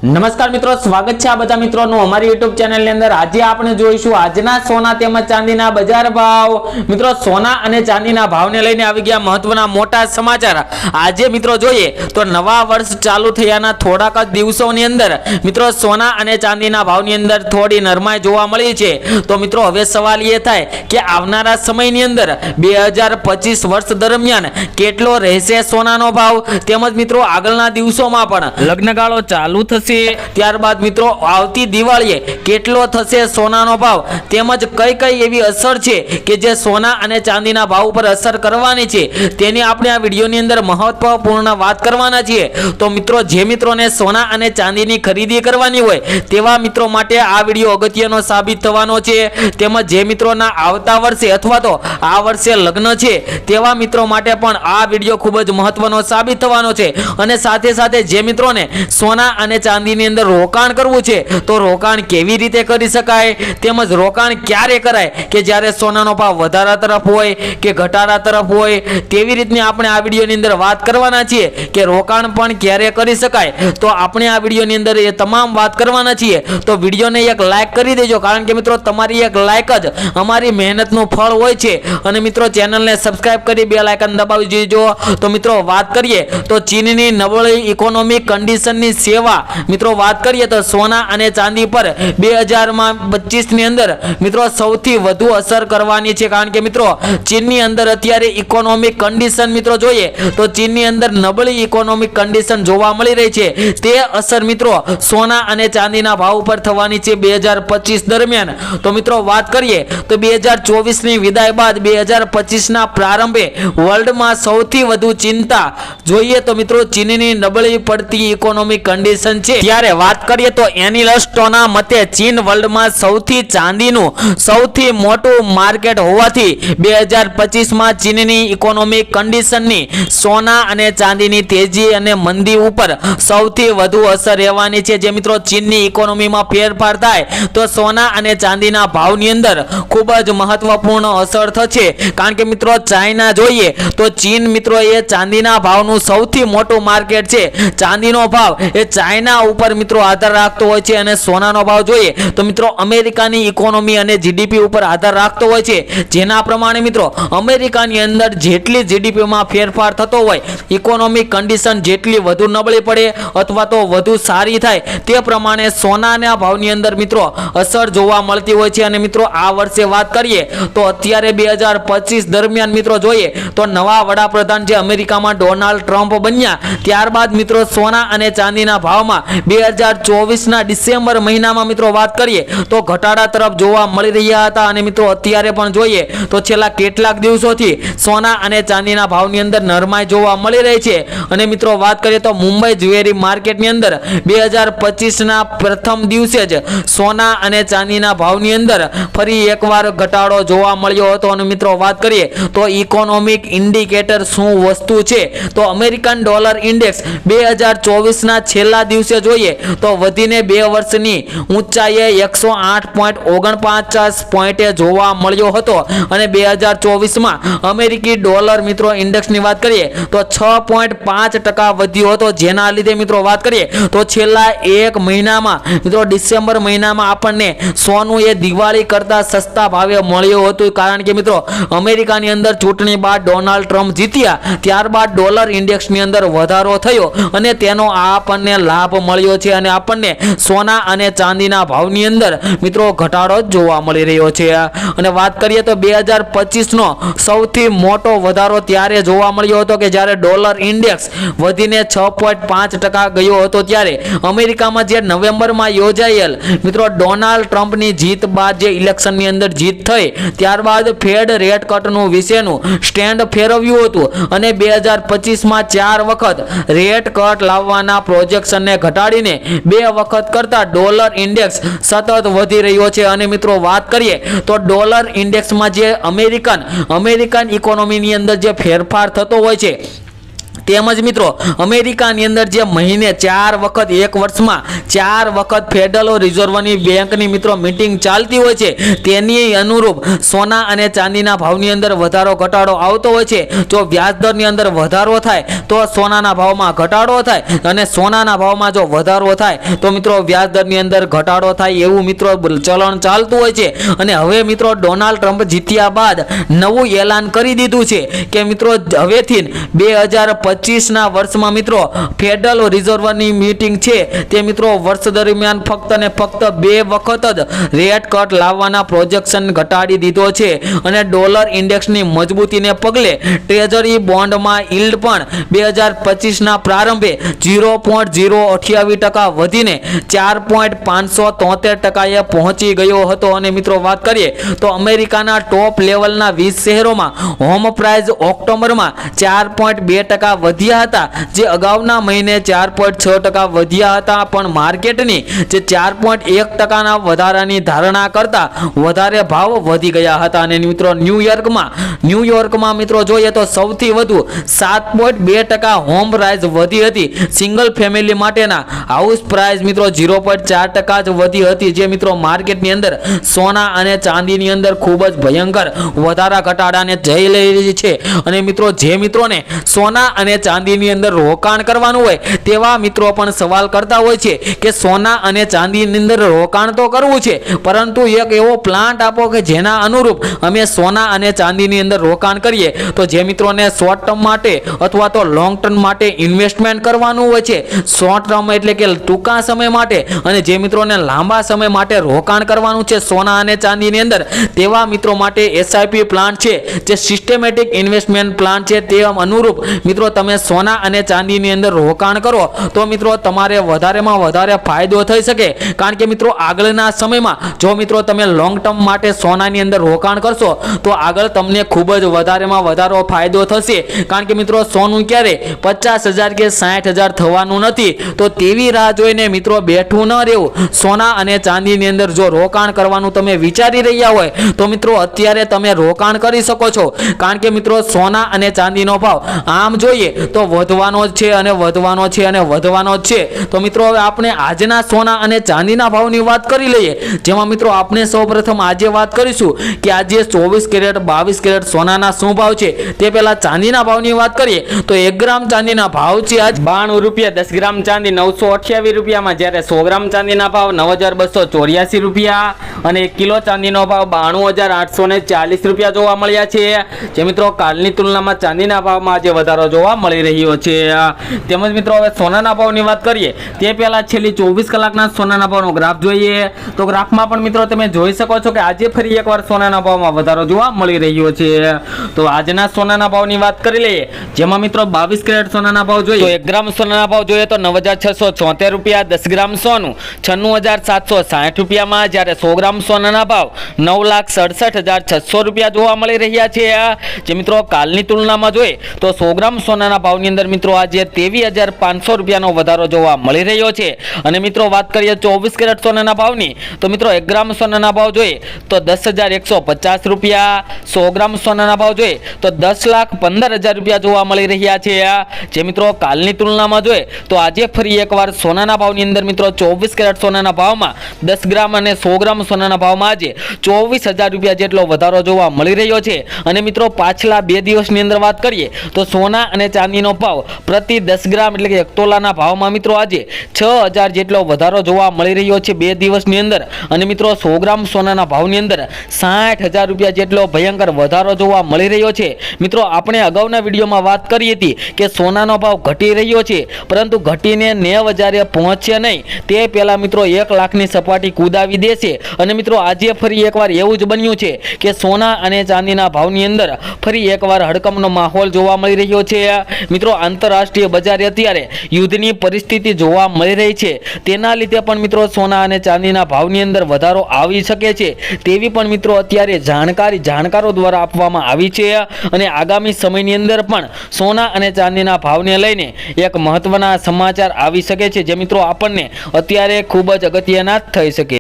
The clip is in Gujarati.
નમસ્કાર મિત્રો, સ્વાગત છે આ બધા મિત્રોનું અમારી YouTube ચેનલ ની અંદર। આજે આપણે જોઈશું આજના સોના તેમજ ચાંદીના બજાર ભાવ। મિત્રો, સોના અને ચાંદીના ભાવને લઈને આવી ગયા મહત્વના મોટા સમાચાર। આજે મિત્રો જોઈએ તો નવા વર્ષ ચાલુ થયાના થોડાક જ દિવસોની અંદર મિત્રો સોના અને ચાંદીના ભાવની અંદર થોડી નરમાઈ જોવા મળી છે। તો મિત્રો હવે સવાલ એ થાય કે આવનારા સમયની અંદર 2025 વર્ષ દરમિયાન કેટલો રહેશે સોનાનો ભાવ, તેમજ મિત્રો આગળના દિવસોમાં પણ લગ્નગાળો ચાલુ થશે, ત્યારબાદ મિત્રો આવતી દિવાળીએ કેટલો થશે સોનાનો ભાવ, તેમજ કઈ કઈ એવી અસર છે કે જે સોના અને ચાંદીના ભાવ ઉપર અસર કરવાની છે તેની આપણે આ વિડીયોની અંદર મહત્વપૂર્ણ વાત કરવાના છીએ। તો મિત્રો જે મિત્રોને સોના અને ચાંદીની ખરીદી કરવાની હોય તેવા મિત્રો માટે આ વિડીયો અગત્યનો સાબિત થવાનો છે। તેમજ જે મિત્રોના આવતા વર્ષે અથવા તો આ વર્ષે લગ્ન છે તેવા મિત્રો માટે પણ આ વિડીયો ખૂબ જ મહત્વનો સાબિત થવાનો છે। અને સાથે સાથે જે મિત્રોને સોના અને ચાંદીની અંદર રોકાણ કરવું છે તો રોકાણ કેવી રીતે કરી શકાય, તેમજ રોકાણ ક્યારે કરાય કે જ્યારે સોનાનો ભાવ વધારા તરફ હોય કે ઘટાડા તરફ હોય, તેવી રીતની આપણે આ વિડીયોની અંદર વાત કરવાના છીએ કે રોકાણ પણ ક્યારે કરી શકાય। તો આપણે આ વિડીયોની અંદર એ તમામ વાત કરવાના છીએ। તો વિડીયોને એક લાઈક કરી દેજો, કારણ કે મિત્રો તમારી એક લાઈક જ અમારી મહેનતનું ફળ હોય છે। અને મિત્રો ચેનલને સબસ્ક્રાઇબ કરી બેલ આઇકન દબાવી દેજો। તો મિત્રો વાત કરીએ તો ચીનની નબળી ઇકોનોમિક કન્ડિશનની સેવા મિત્રો વાત કરીએ તો સોના અને ચાંદી પર 2025 ની અંદર મિત્રો સૌથી વધુ અસર કરવાની છે, કારણ કે મિત્રો ચીનની અંદર અત્યારે ઇકોનોમિક કન્ડિશન મિત્રો જોઈએ તો ચીનની અંદર નબળી ઇકોનોમિક કન્ડિશન જોવા મળી રહી છે। તે અસર મિત્રો સોના અને ચાંદીના ભાવ ઉપર થવાની છે 2025 દરમિયાન। તો મિત્રો વાત કરીએ તો 2024 ની વિદાય બાદ 2025 ના પ્રારંભે વર્લ્ડમાં સૌથી વધુ ચિંતા જોઈએ તો મિત્રો ચીનની નબળી પડતી ઇકોનોમિક કન્ડિશન છે। ત્યારે વાત કરીએ તો એનાલિસ્ટોના મતે ચીન વર્લ્ડમાં ચાંદીનું સૌથી મોટું માર્કેટ હોવાથી 2025 માં ચીનની ઇકોનોમિક કન્ડિશનની સોના અને ચાંદીની તેજી અને મંદી ઉપર સૌથી વધુ અસર રહેવાની છે। જે મિત્રો ચીનની ઇકોનોમીમાં ફેરફાર થાય તો સોના અને ચાંદીના ભાવની અંદર ખૂબ જ મહત્વપૂર્ણ અસર થશે, કારણ કે મિત્રો ચાઇના જોઈએ તો ચીન મિત્રો એ ચાંદીના ભાવનું સૌથી મોટું માર્કેટ છે। ચાંદીનો ભાવ એ ચાઇના ઉપર મિત્રો આધાર રાખતો હોય છે અને સોનાનો ભાવ જોઈએ તો મિત્રો અમેરિકાની ઇકોનોમી અને જીડીપી ઉપર આધાર રાખતો હોય છે। જેના પ્રમાણે મિત્રો અમેરિકાની અંદર જેટલી જીડીપીમાં ફેરફાર થતો હોય, ઇકોનોમિક કન્ડિશન જેટલી વધુ નબળી પડે અથવા તો વધુ સારી થાય તે પ્રમાણે સોનાના ભાવની અંદર મિત્રો અસર જોવા મળતી હોય છે। અને મિત્રો આ વર્ષે વાત કરીએ તો અત્યારે 2025 દરમિયાન મિત્રો જોઈએ તો નવા વડાપ્રધાન જે અમેરિકામાં ડોનાલ્ડ ટ્રમ્પ બન્યા ત્યારબાદ મિત્રો સોના અને ચાંદીના ભાવમાં 2024 ના ડિસેમ્બર મહિનામાં મિત્રો વાત કરીએ તો ઘટાડા તરફ જોવા મળી રહ્યા હતા। અને મિત્રો અત્યારે પણ જોઈએ તો છેલ્લા કેટલાક દિવસોથી સોના અને ચાંદીના ભાવની અંદર નરમાઈ જોવા મળી રહી છે। અને મિત્રો વાત કરીએ તો મુંબઈ જ્વેલરી માર્કેટની અંદર 2025 ના પ્રથમ દિવસે જ સોના અને ચાંદીના ભાવની અંદર ફરી એકવાર ઘટાડો જોવા મળ્યો હતો। અને મિત્રો વાત કરીએ તો ઇકોનોમિક ઇન્ડિકેટર શું વસ્તુ છે તો અમેરિકન ડોલર ઇન્ડેક્સ 2024 ના છેલ્લા દિવસે જોઈએ તો વધીને 2 વર્ષની ઊંચાઈએ 108.49 પોઈન્ટે જોવા મળ્યો હતો। અને 2024 માં અમેરિકી ડોલર મિત્રો ઇન્ડેક્સની વાત કરીએ તો 6.5% વધ્યો હતો। જેના લીધે મિત્રો વાત કરીએ તો છેલ્લા એક મહિનામાં મિત્રો ડિસેમ્બર મહિનામાં આપણને સોનું એ દિવાળી કરતા સસ્તા ભાવે મળ્યું હતું, કારણ કે મિત્રો અમેરિકાની અંદર ચૂંટણી બાદ ડોનાલ્ડ ટ્રમ્પ જીત્યા ત્યારબાદ ડોલર ઇન્ડેક્સની અંદર વધારો થયો અને તેનો આપણને લાભ મળ્યો છે। અને આપણને સોના અને ચાંદીના ભાવની અંદર મિત્રો ઘટાડો જોવા મળી રહ્યો છે। અને વાત કરીએ તો 2025 નો સૌથી મોટો વધારો ત્યારે જોવા મળ્યો હતો કે જ્યારે ડોલર ઇન્ડેક્સ વધીને 6.5% ગયો હતો। ત્યારે અમેરિકામાં જે નવેમ્બરમાં યોજાયેલ મિત્રો ડોનાલ્ડ ટ્રમ્પની જીત બાદ જે ઇલેક્શનની અંદર જીત થઈ ત્યારબાદ ફેડ રેટ કટનું વિશેનું સ્ટેન્ડ ફેરવ્યું હતું અને 2025 માં 4 વખત રેટ કટ લાવવાના પ્રોજેક્શનને ઘટાડીને 2 વખત કરતા ડોલર ઇન્ડેક્સ સતત વધી રહ્યો છે। અને મિત્રો વાત કરીએ તો ડોલર ઇન્ડેક્સમાં જે અમેરિકન ઇકોનોમીની અંદર જે ફેરફાર થતો હોય છે તેમજ મિત્રો અમેરિકાની અંદર જે મહિને 4 વખત એક વર્ષમાં 4 વખત ફેડરલ રિઝર્વની બેંકની મિત્રો મીટિંગ ચાલતી હોય છે, તેની અનુરૂપ સોના અને ચાંદીના ભાવની અંદર વધારો ઘટાડો આવતો હોય છે. જો વ્યાજદરની અંદર વધારો થાય તો સોનાના ભાવમાં ઘટાડો થાય, અને સોનાના ભાવમાં જો વધારો થાય તો મિત્રો વ્યાજદરની અંદર ઘટાડો થાય, એવું મિત્રો ચલણ ચાલતું હોય છે. અને હવે મિત્રો ડોનાલ્ડ ટ્રમ્પ જીત્યા બાદ નવું એલાન કરી દીધું છે કે મિત્રો હવેથી 2025ના વર્ષમાં મિત્રો ફેડરલ રિઝર્વની મીટિંગ છે તે મિત્રો વર્ષ દરમિયાન ફક્ત ને ફક્ત 2 વખત જ રેટ કટ લાવવાના પ્રોજેક્શન ઘટાડી દીધો છે. અને ડોલર ઇન્ડેક્સની મજબૂતીને પગલે ટ્રેઝરી બોન્ડમાં યીલ્ડ પણ 2025ના પ્રારંભે 0.028% વધીને 4.573%એ પહોંચી ગયો હતો. અને મિત્રો વાત કરીએ તો અમેરિકાના ટોપ લેવલના 20 શહેરોમાં હોમ પ્રાઇસ ઓક્ટોબરમાં 4.2% વધ્યા હતા, જે અગાઉના મહિને 4.6% વધ્યા હતા. પણ માર્કેટની જે 4.1%ના વધારાની ધારણા કરતા વધારે ભાવ વધી ગયા હતા. અને મિત્રો ન્યુયોર્કમાં મિત્રો જોઈએ તો સૌથી વધુ 7.2% હોમ પ્રાઇસ વધી હતી. સિંગલ ફેમિલી માટેના હાઉસ પ્રાઇસ મિત્રો 0.4% જ વધી હતી, જે મિત્રો માર્કેટની અંદર સોના અને ચાંદીની અંદર ખૂબ જ ભયંકર વધારા ઘટાડાને જઈ રહી છે. અને મિત્રો જે મિત્રોને સોના અને ચાંદીની અંદર રોકાણ કરવાનું હોય તેવા મિત્રો પણ સવાલ કરતા હોય છે કે સોના અને ચાંદીની અંદર રોકાણ તો કરવું છે, પરંતુ એક એવો પ્લાન્ટ આપો કે જેના અનુરૂપ અમે સોના અને ચાંદીની અંદર રોકાણ કરીએ. તો જે મિત્રોને શોર્ટ ટર્મ માટે અથવા તો લોંગ ટર્મ માટે ઇન્વેસ્ટમેન્ટ કરવાનું હોય છે, શોર્ટ ટર્મ એટલે કે ટૂંકા સમય માટે, અને જે મિત્રોને લાંબા સમય માટે રોકાણ કરવાનું છે સોના અને ચાંદીની અંદર, તેવા મિત્રો માટે SIP પ્લાન છે, જે સિસ્ટમેટિક ઇન્વેસ્ટમેન્ટ પ્લાન છે. તે અનુરૂપ મિત્રો તમે સોના અને ચાંદીની અંદર રોકાણ કરો તો મિત્રો તમારે વધારેમાં વધારે ફાયદો થઈ શકે. કારણ કે મિત્રો આગળના સમયમાં જો મિત્રો તમે લોંગ ટર્મ માટે સોનાની અંદર રોકાણ કરશો તો આગળ તમને ખૂબ જ વધારેમાં વધારો ફાયદો થશે. કારણ કે મિત્રો સોનું ક્યારે 50,000 કે 60,000 થવાનું નથી, તો તેવી રાહ જોઈને મિત્રો બેઠું ન રહેવું. સોના અને ચાંદીની અંદર જો રોકાણ કરવાનું તમે વિચારી રહ્યા હોય તો મિત્રો અત્યારે તમે રોકાણ કરી શકો છો. કારણ કે મિત્રો સોના અને ચાંદીનો ભાવ આમ જોઈએ તો વધવાનો જ છે અને વધવાનો છે અને વધવાનો જ છે. તો મિત્રો હવે આપણે આજના સોના અને ચાંદીના ભાવની વાત કરી લઈએ, જેમાં મિત્રો આપણે સૌપ્રથમ આજે વાત કરીશું કે આજે 24 કેરેટ 22 કેરેટ સોનાના શું ભાવ છે. તે પહેલા ચાંદીના ભાવની વાત કરીએ તો 1 ગ્રામ ચાંદીના ભાવ છે આજ 92 રૂપિયા, 10 ગ્રામ ચાંદી 928 રૂપિયામાં, જ્યારે 100 ગ્રામ ચાંદીના ભાવ 9,284 રૂપિયા, અને 1 કિલો ચાંદીનો ભાવ 92,840 રૂપિયા જોવા મળ્યા છે. જે મિત્રો કાલની તુલનામાં ચાંદીના ભાવમાં આજે વધારો જોવા મળી રહ્યો છે. તેમજ મિત્રો હવે સોનાના ભાવની વાત કરીએ તે પહેલા છેલ્લી 24 કલાકના સોનાના ભાવનો ગ્રાફ જોઈએ તો ગ્રાફમાં પણ મિત્રો તમે જોઈ શકો છો કે આજે ફરી એકવાર સોનાના ભાવમાં વધારો જોવા મળી રહ્યો છે. તો આજના સોનાના ભાવની વાત કરી લઈએ, જેમાં મિત્રો 22 કેરેટ સોનાના ભાવ જોઈએ તો 1 ગ્રામ સોનાના ભાવ જોઈએ તો 9,676 રૂપિયા, 10 ગ્રામ સોનું 96,760 રૂપિયામાં, જ્યારે 100 ગ્રામ સોનાના ભાવ 9,67,600 રૂપિયા જોવા મળી રહ્યા છે. જે મિત્રો કાલની તુલનામાં જોઈએ તો 100 ગ્રામ સોનાના ભાવની અંદર મિત્રો આજે 23,500 રૂપિયાનો વધારો જોવા મળી રહ્યો છે. અને મિત્રો વાત કરીએ 24 કેરેટ સોનાના ભાવની તો મિત્રો 1 ગ્રામ સોનાના ભાવ જોઈએ તો 10,150 રૂપિયા, 100 ગ્રામ સોનાના ભાવ જોઈએ તો 10,15,000 રૂપિયા જોવા મળી રહ્યા છે. જે મિત્રો કાલની તુલનામાં જોઈએ તો આજે ફરી એકવાર સોનાના ભાવની અંદર મિત્રો 24 કેરેટ સોનાના ભાવમાં 10 ગ્રામ અને 100 ગ્રામ સોનાના ભાવમાં આજે 24,000 રૂપિયા જેટલો વધારો જોવા મળી રહ્યો છે. અને મિત્રો પાછલા 2 દિવસની અંદર વાત કરીએ તો સોના અને ચાંદીનો ભાવ પ્રતિ 10 ગ્રામ એટલે કે 1 તોલાના ભાવમાં મિત્રો આજે 6,000 જેટલો વધારો જોવા મળી રહ્યો છે 2 દિવસની અંદર. અને મિત્રો 100 ગ્રામ સોનાના ભાવની અંદર 60,000 રૂપિયા જેટલો ભયંકર વધારો જોવા મળી રહ્યો છે. મિત્રો આપણે અગાઉના વિડીયોમાં વાત કરી હતી કે સોનાનો ભાવ ઘટી રહ્યો છે, પરંતુ ઘટીને 90,000 પહોંચશે નહીં તે પહેલા મિત્રો 1 લાખની સપાટી કૂદાવી દેશે. અને મિત્રો આજે ફરી એકવાર એવું જ બન્યું છે કે સોના અને ચાંદીના ભાવની અંદર ફરી એકવાર હડકંપનો માહોલ જોવા મળી રહ્યો છે. મિત્રો આંતરરાષ્ટ્રીય બજારે અત્યારે યુદ્ધની પરિસ્થિતિ જોવા મળી રહી છે, તેના લીધે પણ મિત્રો સોના અને ચાંદીના ભાવની અંદર વધારો આવી શકે છે તેવી પણ મિત્રો અત્યારે જાણકારો દ્વારા આપવામાં આવી છે. અને આગામી સમયની અંદર પણ સોના અને ચાંદીના ભાવને લઈને એક મહત્વના સમાચાર આવી શકે છે, જે મિત્રો આપણને અત્યારે ખૂબ જ અગત્યના થઈ શકે.